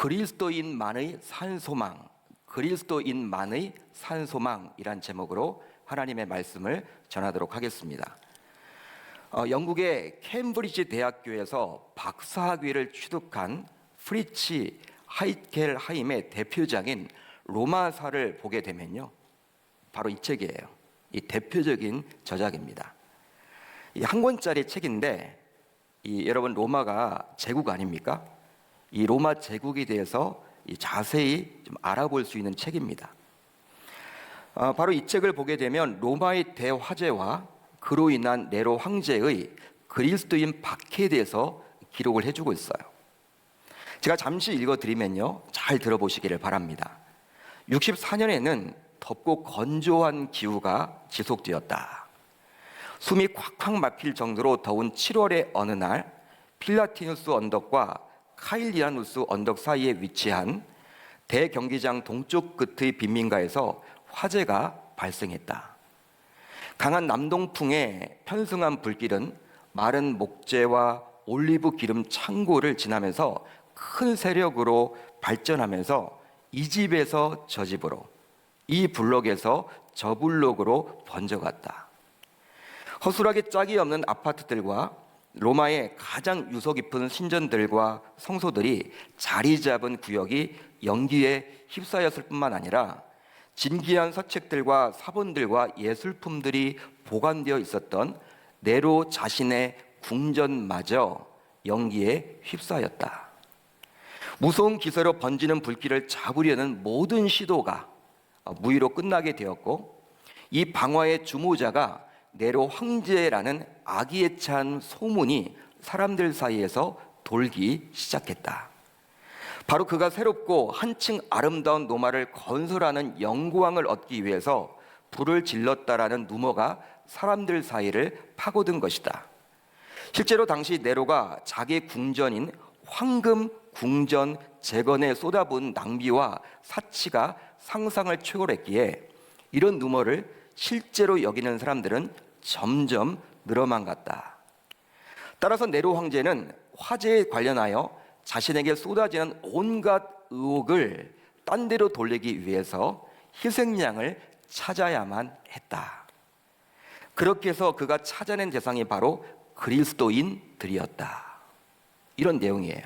그리스도인만의 산소망, 그리스도인만의 산소망이란 제목으로 하나님의 말씀을 전하도록 하겠습니다. 영국의 케임브리지 대학교에서 박사학위를 취득한 프리츠 하이켈하임의 대표작인 로마서를 보게 되면요, 바로 이 책이에요. 이 대표적인 저작입니다. 이 한 권짜리 책인데, 여러분 로마가 제국 아닙니까? 이 로마 제국에 대해서 자세히 좀 알아볼 수 있는 책입니다. 바로 이 책을 보게 되면 로마의 대화재와 그로 인한 네로 황제의 그리스도인 박해에 대해서 기록을 해주고 있어요. 제가 잠시 읽어드리면요, 잘 들어보시기를 바랍니다. 64년에는 덥고 건조한 기후가 지속되었다. 숨이 콱콱 막힐 정도로 더운 7월의 어느 날, 필라티누스 언덕과 카일리아누스 언덕 사이에 위치한 대경기장 동쪽 끝의 빈민가에서 화재가 발생했다. 강한 남동풍에 편승한 불길은 마른 목재와 올리브 기름 창고를 지나면서 큰 세력으로 발전하면서 이 집에서 저 집으로, 이 블록에서 저 블록으로 번져갔다. 허술하게 짝이 없는 아파트들과 로마의 가장 유서 깊은 신전들과 성소들이 자리 잡은 구역이 연기에 휩싸였을 뿐만 아니라 진귀한 서책들과 사본들과 예술품들이 보관되어 있었던 네로 자신의 궁전마저 연기에 휩싸였다. 무서운 기세로 번지는 불길을 잡으려는 모든 시도가 무의로 끝나게 되었고, 이 방화의 주모자가 네로 황제라는 아기애찬 소문이 사람들 사이에서 돌기 시작했다. 바로 그가 새롭고 한층 아름다운 로마를 건설하는 영광을 얻기 위해서 불을 질렀다라는 루머가 사람들 사이를 파고든 것이다. 실제로 당시 네로가 자기 궁전인 황금 궁전 재건에 쏟아부은 낭비와 사치가 상상을 초월했기에 이런 루머를 실제로 여기는 사람들은 점점 늘어만 갔다. 따라서 네로 황제는 화재에 관련하여 자신에게 쏟아지는 온갖 의혹을 딴 데로 돌리기 위해서 희생양을 찾아야만 했다. 그렇게 해서 그가 찾아낸 대상이 바로 그리스도인들이었다. 이런 내용이에요.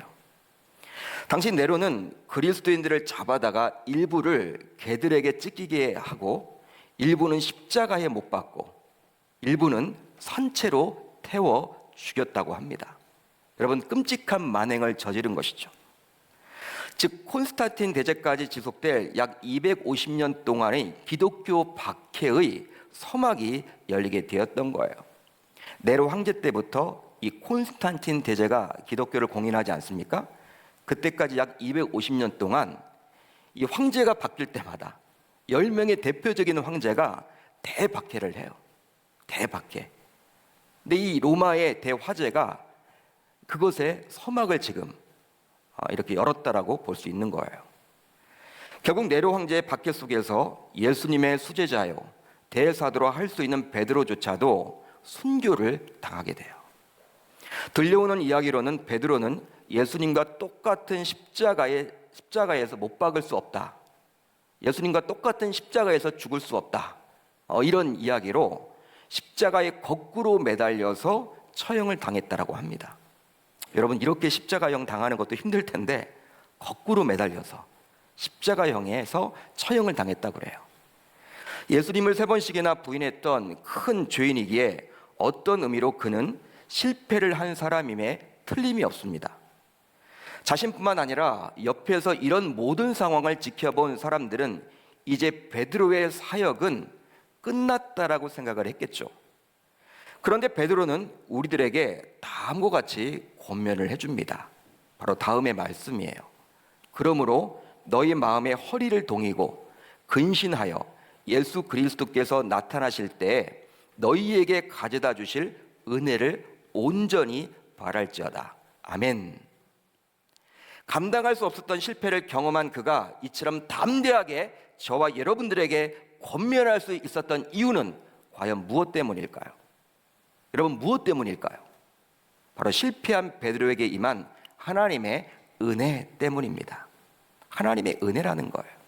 당시 네로는 그리스도인들을 잡아다가 일부를 개들에게 찢기게 하고, 일부는 십자가에 못 박고, 일부는 산채로 태워 죽였다고 합니다. 여러분, 끔찍한 만행을 저지른 것이죠. 즉 콘스탄틴 대제까지 지속될 약 250년 동안의 기독교 박해의 서막이 열리게 되었던 거예요. 네로 황제 때부터 이 콘스탄틴 대제가 기독교를 공인하지 않습니까? 그때까지 약 250년 동안 이 황제가 바뀔 때마다 10명의 대표적인 황제가 대박해를 해요. 대박해. 근데 이 로마의 대화재가 그것의 서막을 지금 이렇게 열었다라고 볼 수 있는 거예요. 결국 네로 황제의 박해 속에서 예수님의 수제자요, 대사도로 할 수 있는 베드로조차도 순교를 당하게 돼요. 들려오는 이야기로는 베드로는 예수님과 똑같은 십자가에서 못 박을 수 없다. 예수님과 똑같은 십자가에서 죽을 수 없다. 이런 이야기로 십자가에 거꾸로 매달려서 처형을 당했다라고 합니다. 여러분, 이렇게 십자가형 당하는 것도 힘들 텐데 거꾸로 매달려서 십자가형에서 처형을 당했다고 그래요. 예수님을 3번씩이나 부인했던 큰 죄인이기에 어떤 의미로 그는 실패를 한 사람임에 틀림이 없습니다. 자신뿐만 아니라 옆에서 이런 모든 상황을 지켜본 사람들은 이제 베드로의 사역은 끝났다라고 생각을 했겠죠. 그런데 베드로는 우리들에게 다음과 같이 권면을 해줍니다. 바로 다음의 말씀이에요. 그러므로 너희 마음의 허리를 동이고 근신하여 예수 그리스도께서 나타나실 때 너희에게 가져다 주실 은혜를 온전히 바랄지어다. 아멘. 감당할 수 없었던 실패를 경험한 그가 이처럼 담대하게 저와 여러분들에게 권면할 수 있었던 이유는 과연 무엇 때문일까요? 여러분, 무엇 때문일까요? 바로 실패한 베드로에게 임한 하나님의 은혜 때문입니다. 하나님의 은혜라는 거예요.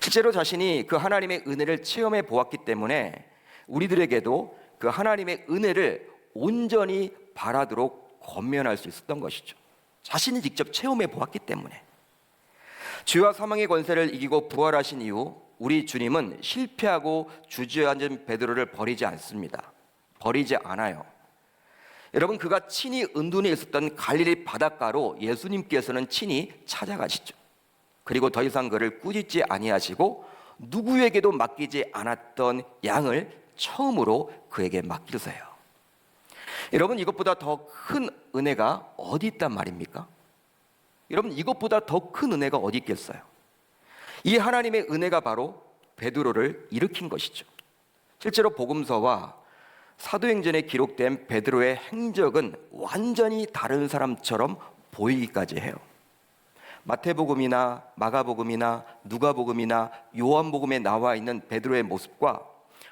실제로 자신이 그 하나님의 은혜를 체험해 보았기 때문에 우리들에게도 그 하나님의 은혜를 온전히 바라도록 권면할 수 있었던 것이죠. 자신이 직접 체험해 보았기 때문에. 죄와 사망의 권세를 이기고 부활하신 이후 우리 주님은 실패하고 주저앉은 베드로를 버리지 않습니다. 버리지 않아요. 여러분, 그가 친히 은둔에 있었던 갈릴리 바닷가로 예수님께서는 친히 찾아가시죠. 그리고 더 이상 그를 꾸짖지 아니하시고 누구에게도 맡기지 않았던 양을 처음으로 그에게 맡기세요. 여러분, 이것보다 더 큰 은혜가 어디 있단 말입니까? 여러분, 이것보다 더 큰 은혜가 어디 있겠어요? 이 하나님의 은혜가 바로 베드로를 일으킨 것이죠. 실제로 복음서와 사도행전에 기록된 베드로의 행적은 완전히 다른 사람처럼 보이기까지 해요. 마태복음이나 마가복음이나 누가복음이나 요한복음에 나와 있는 베드로의 모습과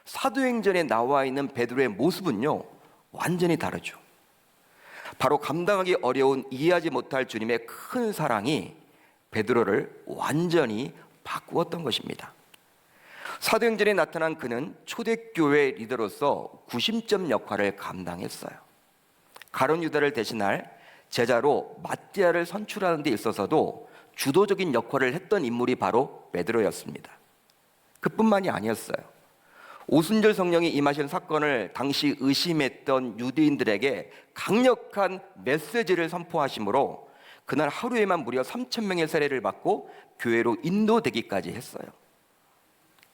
사도행전에 나와 있는 베드로의 모습은요, 완전히 다르죠. 바로 감당하기 어려운, 이해하지 못할 주님의 큰 사랑이 베드로를 완전히 바꾸었던 것입니다. 사도행전에 나타난 그는 초대교회 리더로서 구심점 역할을 감당했어요. 가룟 유다를 대신할 제자로 마띠아를 선출하는 데 있어서도 주도적인 역할을 했던 인물이 바로 베드로였습니다. 그뿐만이 아니었어요. 오순절 성령이 임하신 사건을 당시 의심했던 유대인들에게 강력한 메시지를 선포하심으로 그날 하루에만 무려 3,000명의 세례를 받고 교회로 인도되기까지 했어요.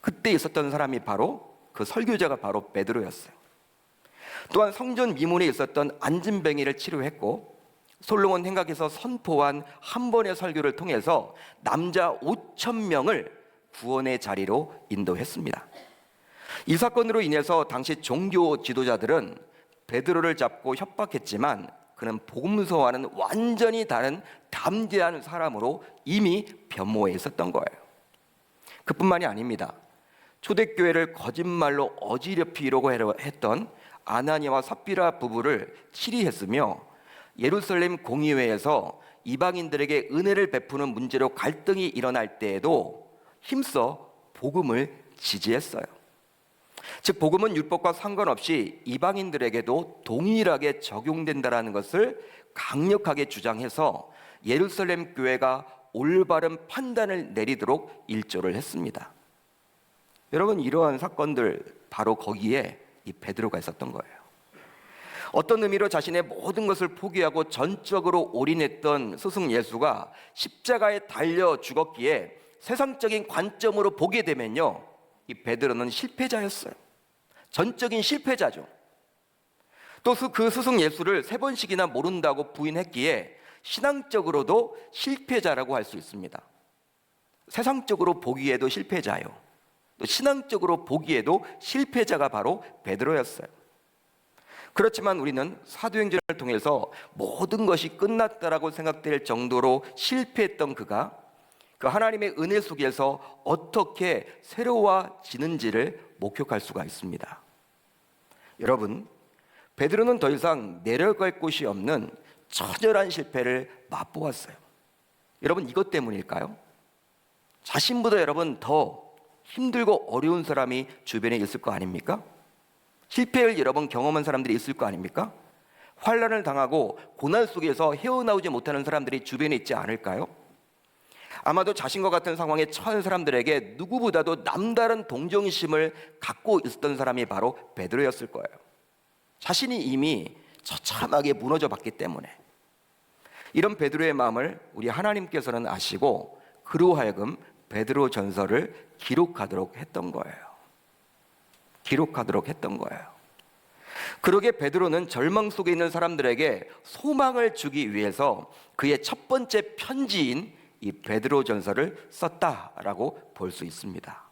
그때 있었던 사람이 바로, 그 설교자가 바로 베드로였어요. 또한 성전 미문에 있었던 안진뱅이를 치료했고 솔로몬 행각에서 선포한 한 번의 설교를 통해서 남자 5,000명을 구원의 자리로 인도했습니다. 이 사건으로 인해서 당시 종교 지도자들은 베드로를 잡고 협박했지만 그는 복음서와는 완전히 다른 담대한 사람으로 이미 변모해 있었던 거예요. 그뿐만이 아닙니다. 초대교회를 거짓말로 어지럽히려고 했던 아나니아와 삽비라 부부를 치리했으며 예루살렘 공의회에서 이방인들에게 은혜를 베푸는 문제로 갈등이 일어날 때에도 힘써 복음을 지지했어요. 즉, 복음은 율법과 상관없이 이방인들에게도 동일하게 적용된다는 것을 강력하게 주장해서 예루살렘 교회가 올바른 판단을 내리도록 일조를 했습니다. 여러분, 이러한 사건들, 바로 거기에 이 베드로가 있었던 거예요. 어떤 의미로 자신의 모든 것을 포기하고 전적으로 올인했던 스승 예수가 십자가에 달려 죽었기에 세상적인 관점으로 보게 되면요, 이 베드로는 실패자였어요. 전적인 실패자죠. 또 그 스승 예수를 3번씩이나 모른다고 부인했기에 신앙적으로도 실패자라고 할 수 있습니다. 세상적으로 보기에도 실패자요, 또 신앙적으로 보기에도 실패자가 바로 베드로였어요. 그렇지만 우리는 사도행전을 통해서 모든 것이 끝났다라고 생각될 정도로 실패했던 그가 그 하나님의 은혜 속에서 어떻게 새로워지는지를 목격할 수가 있습니다. 여러분, 베드로는 더 이상 내려갈 곳이 없는 처절한 실패를 맛보았어요. 여러분, 이것 때문일까요? 자신보다 여러분 더 힘들고 어려운 사람이 주변에 있을 거 아닙니까? 실패를 여러 번 경험한 사람들이 있을 거 아닙니까? 환난을 당하고 고난 속에서 헤어나오지 못하는 사람들이 주변에 있지 않을까요? 아마도 자신과 같은 상황에 처한 사람들에게 누구보다도 남다른 동정심을 갖고 있었던 사람이 바로 베드로였을 거예요. 자신이 이미 처참하게 무너져 봤기 때문에. 이런 베드로의 마음을 우리 하나님께서는 아시고 그로 하여금 베드로 전서를 기록하도록 했던 거예요. 기록하도록 했던 거예요. 그러게 베드로는 절망 속에 있는 사람들에게 소망을 주기 위해서 그의 첫 번째 편지인 이 베드로 전서를 썼다라고 볼 수 있습니다.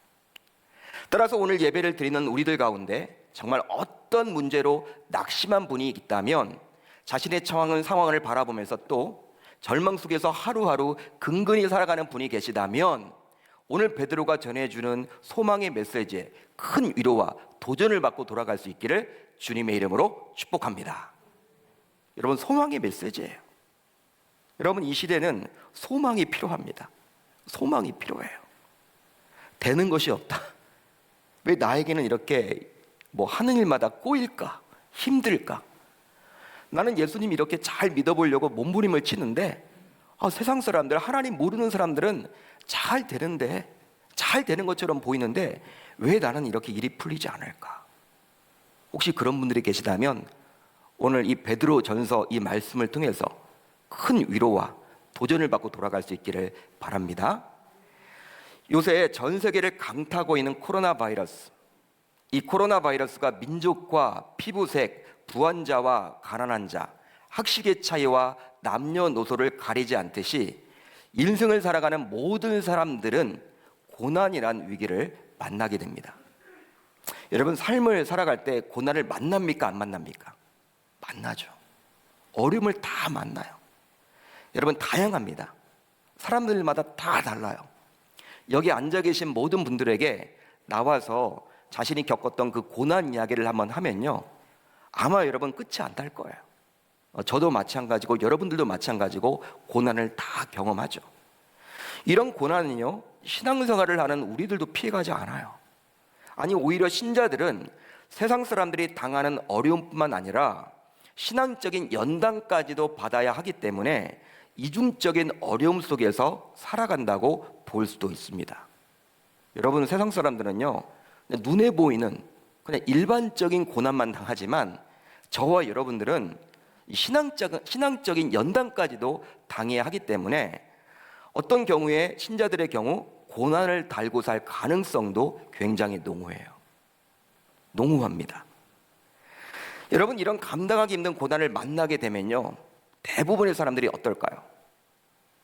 따라서 오늘 예배를 드리는 우리들 가운데 정말 어떤 문제로 낙심한 분이 있다면, 자신의 처한 상황을 바라보면서 또 절망 속에서 하루하루 근근히 살아가는 분이 계시다면, 오늘 베드로가 전해주는 소망의 메시지에 큰 위로와 도전을 받고 돌아갈 수 있기를 주님의 이름으로 축복합니다. 여러분, 소망의 메시지예요. 여러분, 이 시대는 소망이 필요합니다. 소망이 필요해요. 되는 것이 없다. 왜 나에게는 이렇게 하는 일마다 꼬일까? 힘들까? 나는 예수님 이렇게 잘 믿어보려고 몸부림을 치는데 세상 사람들, 하나님 모르는 사람들은 잘 되는데, 잘 되는 것처럼 보이는데 왜 나는 이렇게 일이 풀리지 않을까? 혹시 그런 분들이 계시다면 오늘 이 베드로 전서 이 말씀을 통해서 큰 위로와 도전을 받고 돌아갈 수 있기를 바랍니다. 요새 전 세계를 강타하고 있는 코로나 바이러스, 이 코로나 바이러스가 민족과 피부색, 부한자와 가난한 자, 학식의 차이와 남녀노소를 가리지 않듯이 인생을 살아가는 모든 사람들은 고난이란 위기를 만나게 됩니다. 여러분, 삶을 살아갈 때 고난을 만납니까? 안 만납니까? 만나죠. 어려움을 다 만나요. 여러분, 다양합니다. 사람들마다 다 달라요. 여기 앉아 계신 모든 분들에게 나와서 자신이 겪었던 그 고난 이야기를 한번 하면요, 아마 여러분 끝이 안 날 거예요. 저도 마찬가지고 여러분들도 마찬가지고 고난을 다 경험하죠. 이런 고난은요, 신앙생활을 하는 우리들도 피해가지 않아요. 아니, 오히려 신자들은 세상 사람들이 당하는 어려움뿐만 아니라 신앙적인 연단까지도 받아야 하기 때문에 이중적인 어려움 속에서 살아간다고 볼 수도 있습니다. 여러분, 세상 사람들은요, 눈에 보이는 그냥 일반적인 고난만 당하지만 저와 여러분들은 신앙적인 연단까지도 당해야 하기 때문에 어떤 경우에 신자들의 경우 고난을 달고 살 가능성도 굉장히 농후해요. 농후합니다. 여러분, 이런 감당하기 힘든 고난을 만나게 되면요, 대부분의 사람들이 어떨까요?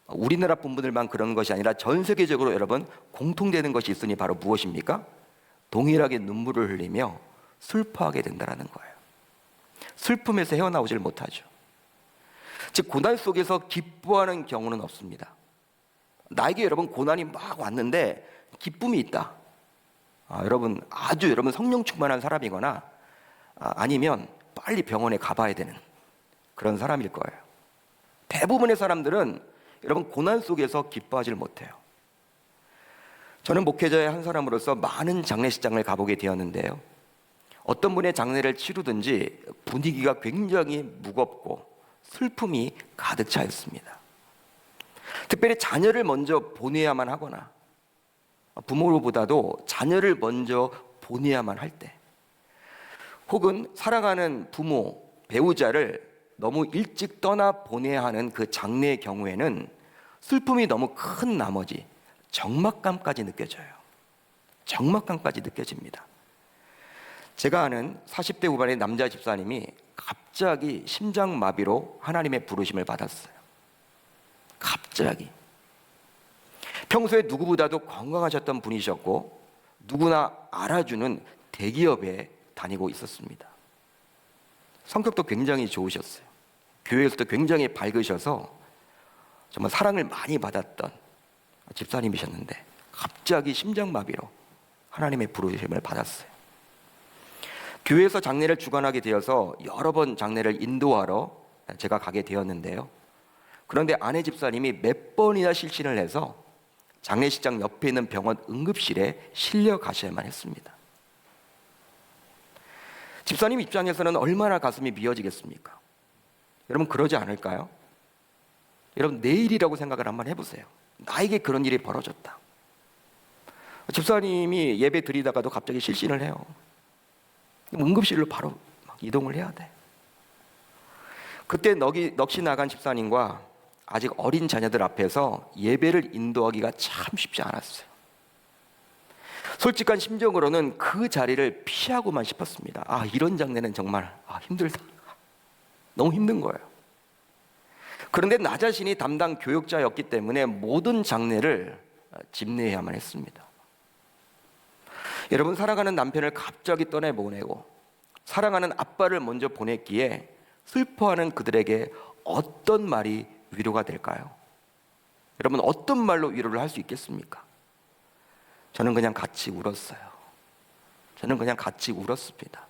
우리나라 분들만 그런 것이 아니라 전 세계적으로 여러분 공통되는 것이 있으니 바로 무엇입니까? 동일하게 눈물을 흘리며 슬퍼하게 된다는 거예요. 슬픔에서 헤어나오질 못하죠. 즉, 고난 속에서 기뻐하는 경우는 없습니다. 나에게 여러분 고난이 막 왔는데 기쁨이 있다. 여러분 아주 여러분 성령 충만한 사람이거나 아니면 빨리 병원에 가봐야 되는 그런 사람일 거예요. 대부분의 사람들은 여러분 고난 속에서 기뻐하지 못해요. 저는 목회자의 한 사람으로서 많은 장례식장을 가보게 되었는데요, 어떤 분의 장례를 치르든지 분위기가 굉장히 무겁고 슬픔이 가득 차 있습니다. 특별히 자녀를 먼저 보내야만 하거나 부모보다도 자녀를 먼저 보내야만 할 때, 혹은 사랑하는 부모, 배우자를 너무 일찍 떠나 보내야 하는 그 장례의 경우에는 슬픔이 너무 큰 나머지 적막감까지 느껴져요. 적막감까지 느껴집니다. 제가 아는 40대 후반의 남자 집사님이 갑자기 심장마비로 하나님의 부르심을 받았어요. 갑자기. 평소에 누구보다도 건강하셨던 분이셨고 누구나 알아주는 대기업에 다니고 있었습니다. 성격도 굉장히 좋으셨어요. 교회에서도 굉장히 밝으셔서 정말 사랑을 많이 받았던 집사님이셨는데 갑자기 심장마비로 하나님의 부르심을 받았어요. 교회에서 장례를 주관하게 되어서 여러 번 장례를 인도하러 제가 가게 되었는데요, 그런데 아내 집사님이 몇 번이나 실신을 해서 장례식장 옆에 있는 병원 응급실에 실려 가셔야만 했습니다. 집사님 입장에서는 얼마나 가슴이 미어지겠습니까? 여러분, 그러지 않을까요? 여러분, 내일이라고 생각을 한번 해보세요. 나에게 그런 일이 벌어졌다. 집사님이 예배 드리다가도 갑자기 실신을 해요. 응급실로 바로 이동을 해야 돼. 그때 넋이 나간 집사님과 아직 어린 자녀들 앞에서 예배를 인도하기가 참 쉽지 않았어요. 솔직한 심정으로는 그 자리를 피하고만 싶었습니다. 이런 장례는 정말 힘들다. 너무 힘든 거예요. 그런데 나 자신이 담당 교육자였기 때문에 모든 장례를 집례해야만 했습니다. 여러분, 사랑하는 남편을 갑자기 떠내보내고 사랑하는 아빠를 먼저 보냈기에 슬퍼하는 그들에게 어떤 말이 위로가 될까요? 여러분, 어떤 말로 위로를 할 수 있겠습니까? 저는 그냥 같이 울었어요. 저는 그냥 같이 울었습니다.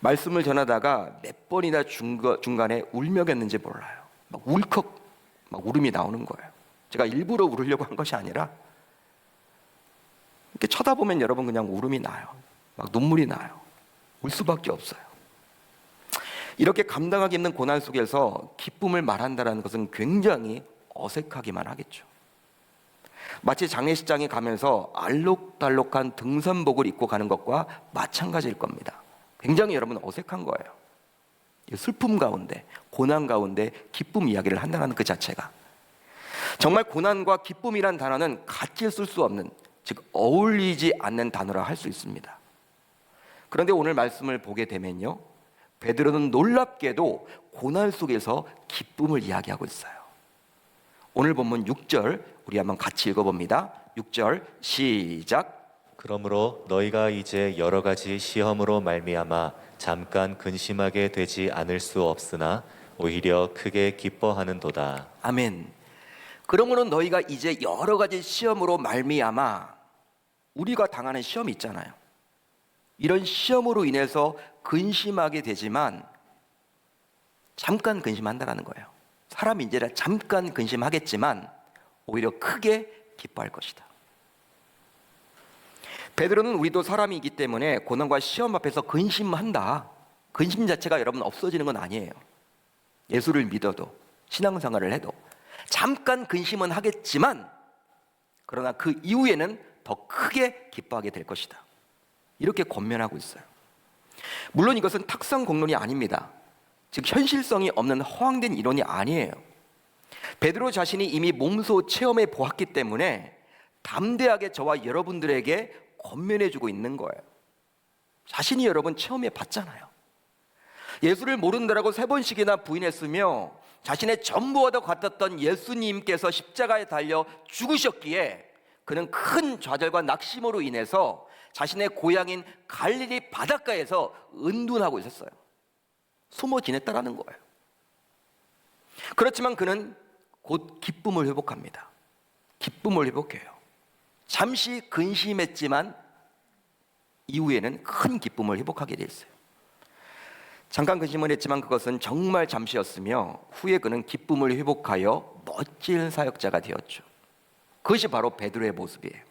말씀을 전하다가 몇 번이나 중간에 울먹였는지 몰라요. 막 울컥 막 울음이 나오는 거예요. 제가 일부러 울으려고 한 것이 아니라 이렇게 쳐다보면 여러분 그냥 울음이 나요. 막 눈물이 나요. 울 수밖에 없어요. 이렇게 감당하기 힘든 고난 속에서 기쁨을 말한다는 것은 굉장히 어색하기만 하겠죠. 마치 장례식장에 가면서 알록달록한 등산복을 입고 가는 것과 마찬가지일 겁니다. 굉장히 여러분 어색한 거예요. 슬픔 가운데, 고난 가운데 기쁨 이야기를 한다는 그 자체가. 정말 고난과 기쁨이란 단어는 같이 쓸 수 없는, 즉 어울리지 않는 단어라 할 수 있습니다. 그런데 오늘 말씀을 보게 되면요, 베드로는 놀랍게도 고난 속에서 기쁨을 이야기하고 있어요. 오늘 본문 6절 우리 한번 같이 읽어봅니다. 6절 시작. 그러므로 너희가 이제 여러 가지 시험으로 말미암아 잠깐 근심하게 되지 않을 수 없으나 오히려 크게 기뻐하는도다. 아멘. 그러므로 너희가 이제 여러 가지 시험으로 말미암아, 우리가 당하는 시험이 있잖아요. 이런 시험으로 인해서 근심하게 되지만 잠깐 근심한다라는 거예요. 사람이 이제 잠깐 근심하겠지만 오히려 크게 기뻐할 것이다. 베드로는 우리도 사람이기 때문에 고난과 시험 앞에서 근심한다. 근심 자체가 여러분 없어지는 건 아니에요. 예수를 믿어도 신앙생활을 해도 잠깐 근심은 하겠지만 그러나 그 이후에는 더 크게 기뻐하게 될 것이다. 이렇게 권면하고 있어요. 물론 이것은 탁상 공론이 아닙니다. 즉 현실성이 없는 허황된 이론이 아니에요. 베드로 자신이 이미 몸소 체험해 보았기 때문에 담대하게 저와 여러분들에게 권면해주고 있는 거예요. 자신이 여러분 체험해 봤잖아요. 예수를 모른다라고 3번씩이나 부인했으며 자신의 전부와도 같았던 예수님께서 십자가에 달려 죽으셨기에 그는 큰 좌절과 낙심으로 인해서 자신의 고향인 갈릴리 바닷가에서 은둔하고 있었어요. 숨어 지냈다라는 거예요. 그렇지만 그는 곧 기쁨을 회복합니다. 기쁨을 회복해요. 잠시 근심했지만 이후에는 큰 기쁨을 회복하게 돼 있어요. 잠깐 근심을 했지만 그것은 정말 잠시였으며 후에 그는 기쁨을 회복하여 멋진 사역자가 되었죠. 그것이 바로 베드로의 모습이에요.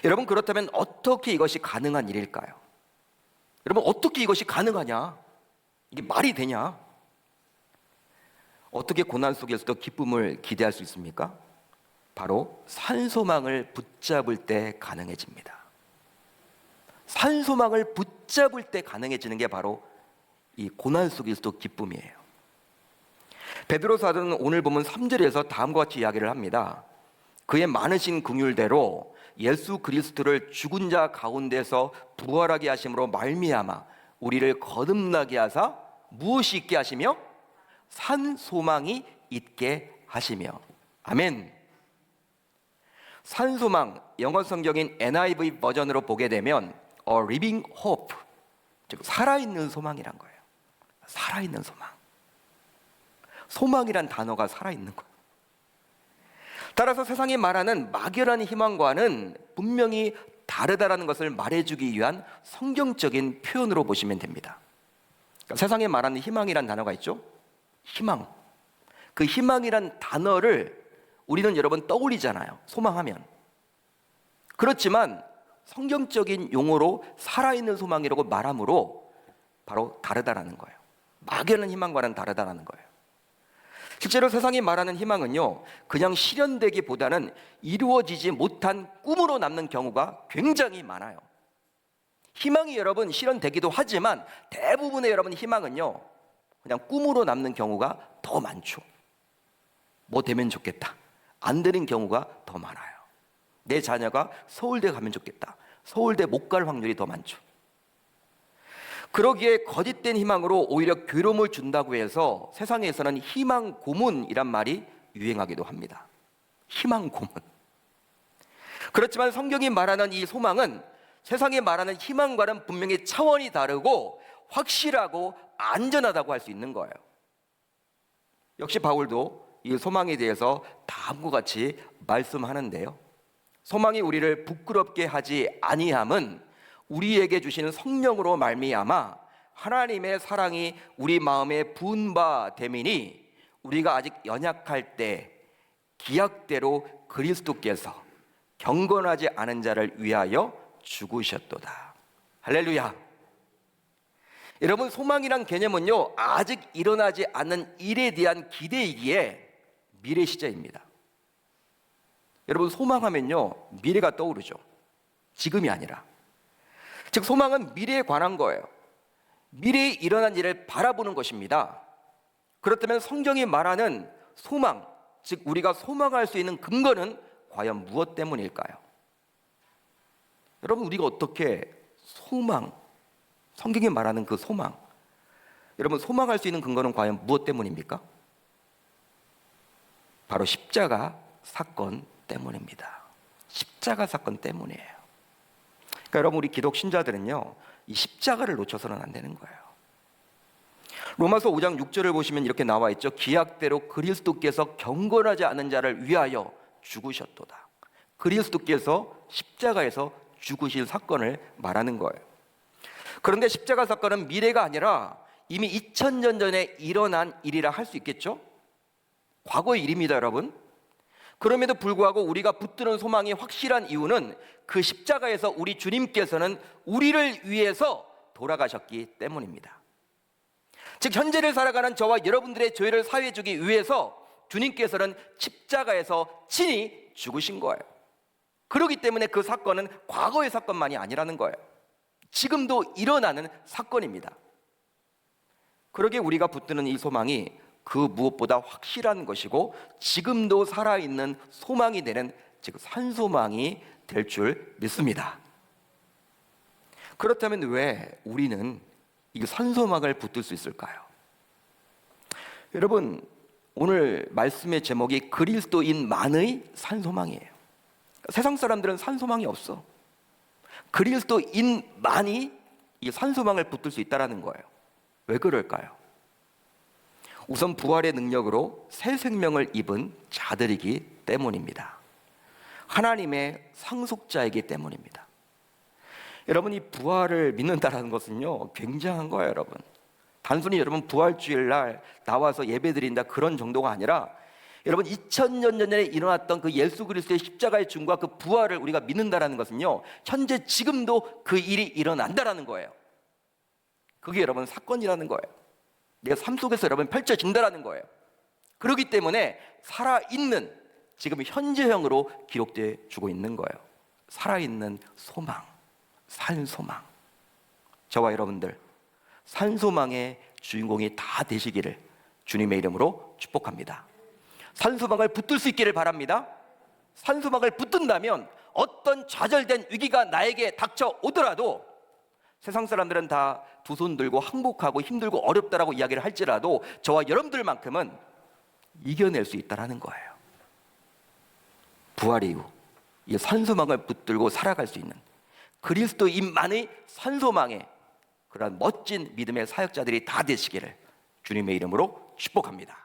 여러분, 그렇다면 어떻게 이것이 가능한 일일까요? 여러분, 어떻게 이것이 가능하냐? 이게 말이 되냐? 어떻게 고난 속에서도 기쁨을 기대할 수 있습니까? 바로 산소망을 붙잡을 때 가능해집니다. 산소망을 붙잡을 때 가능해지는 게 바로 이 고난 속에서도 기쁨이에요. 베드로 사도는 오늘 보면 3절에서 다음과 같이 이야기를 합니다. 그의 많으신 긍휼대로 예수 그리스도를 죽은 자 가운데서 부활하게 하심으로 말미암아 우리를 거듭나게 하사 무엇이 있게 하시며 산 소망이 있게 하시며. 아멘. 산 소망, 영어 성경인 NIV 버전으로 보게 되면 A living hope, 즉 살아있는 소망이란 거예요. 살아있는 소망. 소망이란 단어가 살아있는 거예요. 따라서 세상이 말하는 막연한 희망과는 분명히 다르다라는 것을 말해주기 위한 성경적인 표현으로 보시면 됩니다. 그러니까 세상에 말하는 희망이란 단어가 있죠. 희망. 그 희망이란 단어를 우리는 여러분 떠올리잖아요. 소망하면. 그렇지만 성경적인 용어로 살아있는 소망이라고 말함으로 바로 다르다라는 거예요. 막연한 희망과는 다르다라는 거예요. 실제로 세상이 말하는 희망은요, 그냥 실현되기보다는 이루어지지 못한 꿈으로 남는 경우가 굉장히 많아요. 희망이 여러분 실현되기도 하지만 대부분의 여러분 희망은요, 그냥 꿈으로 남는 경우가 더 많죠. 뭐 되면 좋겠다. 안 되는 경우가 더 많아요. 내 자녀가 서울대 가면 좋겠다. 서울대 못 갈 확률이 더 많죠. 그러기에 거짓된 희망으로 오히려 괴로움을 준다고 해서 세상에서는 희망 고문이란 말이 유행하기도 합니다. 희망 고문. 그렇지만 성경이 말하는 이 소망은 세상이 말하는 희망과는 분명히 차원이 다르고 확실하고 안전하다고 할 수 있는 거예요. 역시 바울도 이 소망에 대해서 다음과 같이 말씀하는데요. 소망이 우리를 부끄럽게 하지 아니함은 우리에게 주시는 성령으로 말미암아 하나님의 사랑이 우리 마음에 부은 바 됨이니 우리가 아직 연약할 때 기약대로 그리스도께서 경건하지 않은 자를 위하여 죽으셨도다. 할렐루야. 여러분, 소망이란 개념은요, 아직 일어나지 않은 일에 대한 기대이기에 미래 시제입니다. 여러분, 소망하면요, 미래가 떠오르죠. 지금이 아니라. 즉, 소망은 미래에 관한 거예요. 미래에 일어난 일을 바라보는 것입니다. 그렇다면 성경이 말하는 소망, 즉 우리가 소망할 수 있는 근거는 과연 무엇 때문일까요? 여러분, 우리가 어떻게 소망, 성경이 말하는 그 소망, 여러분, 소망할 수 있는 근거는 과연 무엇 때문입니까? 바로 십자가 사건 때문입니다. 십자가 사건 때문이에요. 그러니까 여러분, 우리 기독 신자들은요, 이 십자가를 놓쳐서는 안 되는 거예요. 로마서 5장 6절을 보시면 이렇게 나와 있죠. 기약대로 그리스도께서 경건하지 않은 자를 위하여 죽으셨도다. 그리스도께서 십자가에서 죽으신 사건을 말하는 거예요. 그런데 십자가 사건은 미래가 아니라 이미 2000년 전에 일어난 일이라 할 수 있겠죠? 과거의 일입니다, 여러분. 그럼에도 불구하고 우리가 붙드는 소망이 확실한 이유는 그 십자가에서 우리 주님께서는 우리를 위해서 돌아가셨기 때문입니다. 즉, 현재를 살아가는 저와 여러분들의 죄를 사해주기 위해서 주님께서는 십자가에서 친히 죽으신 거예요. 그렇기 때문에 그 사건은 과거의 사건만이 아니라는 거예요. 지금도 일어나는 사건입니다. 그러기에 우리가 붙드는 이 소망이 그 무엇보다 확실한 것이고 지금도 살아있는 소망이 되는, 즉 산소망이 될 줄 믿습니다. 그렇다면 왜 우리는 이 산소망을 붙들 수 있을까요? 여러분, 오늘 말씀의 제목이 그리스도인만의 산소망이에요. 세상 사람들은 산소망이 없어. 그리스도인만이 이 산소망을 붙들 수 있다는 거예요. 왜 그럴까요? 우선 부활의 능력으로 새 생명을 입은 자들이기 때문입니다. 하나님의 상속자이기 때문입니다. 여러분, 이 부활을 믿는다는 것은요, 굉장한 거예요, 여러분. 단순히 여러분 부활주일 날 나와서 예배드린다 그런 정도가 아니라 여러분 2000년 전에 일어났던 그 예수 그리스도의 십자가의 죽음과 그 부활을 우리가 믿는다는 것은요, 현재 지금도 그 일이 일어난다는 거예요. 그게 여러분 사건이라는 거예요. 내 삶 속에서 여러분 펼쳐진다는 거예요. 그렇기 때문에 살아있는, 지금 현재형으로 기록되어 주고 있는 거예요. 살아있는 소망, 산소망. 저와 여러분들 산소망의 주인공이 다 되시기를 주님의 이름으로 축복합니다. 산소망을 붙들 수 있기를 바랍니다. 산소망을 붙든다면 어떤 좌절된 위기가 나에게 닥쳐오더라도 세상 사람들은 다 두 손 들고 항복하고 힘들고 어렵다라고 이야기를 할지라도 저와 여러분들만큼은 이겨낼 수 있다는 거예요. 부활 이후 이 산소망을 붙들고 살아갈 수 있는 그리스도인만의 산소망의 그러한 멋진 믿음의 사역자들이 다 되시기를 주님의 이름으로 축복합니다.